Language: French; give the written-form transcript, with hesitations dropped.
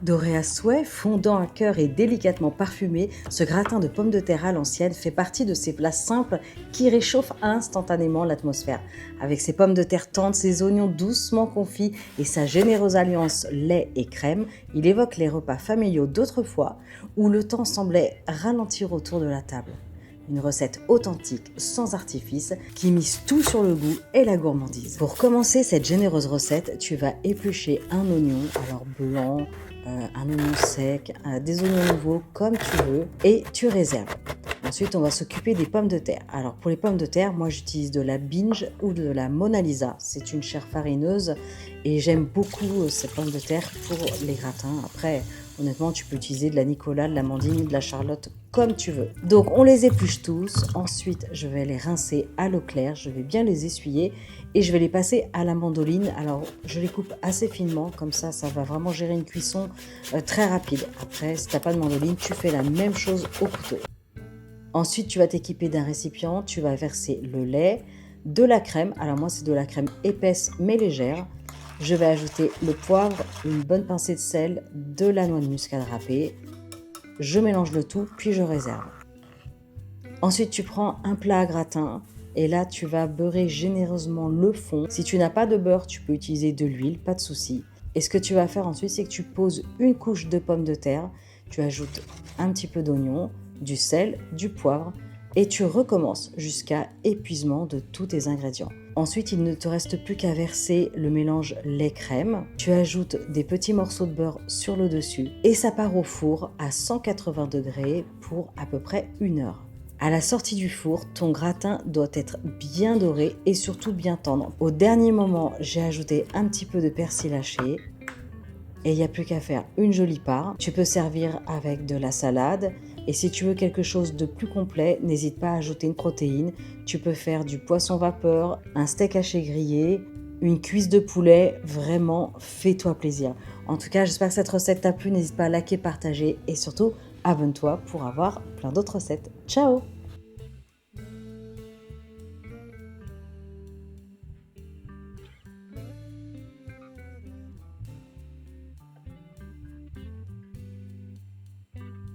Doré à souhait, fondant à cœur et délicatement parfumé, ce gratin de pommes de terre à l'ancienne fait partie de ces plats simples qui réchauffent instantanément l'atmosphère. Avec ses pommes de terre tendres, ses oignons doucement confits et sa généreuse alliance lait et crème, il évoque les repas familiaux d'autrefois où le temps semblait ralentir autour de la table. Une recette authentique, sans artifice, qui mise tout sur le goût et la gourmandise. Pour commencer cette généreuse recette, tu vas éplucher un oignon, alors blanc, un oignon sec, des oignons nouveaux, comme tu veux, et tu réserves. Ensuite, on va s'occuper des pommes de terre. Alors pour les pommes de terre, moi j'utilise de la Binge ou de la Mona Lisa. C'est une chair farineuse et j'aime beaucoup ces pommes de terre pour les gratins. Après, honnêtement, tu peux utiliser de la Nicolas, de la Mandine, de la Charlotte, comme tu veux. Donc on les épluche tous. Ensuite, je vais les rincer à l'eau claire. Je vais bien les essuyer et je vais les passer à la mandoline. Alors je les coupe assez finement, comme ça va vraiment gérer une cuisson très rapide. Après, si tu n'as pas de mandoline, tu fais la même chose au couteau. Ensuite, tu vas t'équiper d'un récipient, tu vas verser le lait, de la crème. Alors moi, c'est de la crème épaisse mais légère. Je vais ajouter le poivre, une bonne pincée de sel, de la noix de muscade râpée. Je mélange le tout, puis je réserve. Ensuite, tu prends un plat à gratin et là, tu vas beurrer généreusement le fond. Si tu n'as pas de beurre, tu peux utiliser de l'huile, pas de souci. Et ce que tu vas faire ensuite, c'est que tu poses une couche de pommes de terre, tu ajoutes un petit peu d'oignon, du sel, du poivre et tu recommences jusqu'à épuisement de tous tes ingrédients. Ensuite, il ne te reste plus qu'à verser le mélange lait-crème. Tu ajoutes des petits morceaux de beurre sur le dessus et ça part au four à 180 degrés pour à peu près 1 heure. À la sortie du four, ton gratin doit être bien doré et surtout bien tendre. Au dernier moment, j'ai ajouté un petit peu de persil haché et il n'y a plus qu'à faire une jolie part. Tu peux servir avec de la salade et si tu veux quelque chose de plus complet, n'hésite pas à ajouter une protéine. Tu peux faire du poisson vapeur, un steak haché grillé, une cuisse de poulet. Vraiment, fais-toi plaisir. En tout cas, j'espère que cette recette t'a plu. N'hésite pas à liker, partager et surtout, abonne-toi pour avoir plein d'autres recettes. Ciao!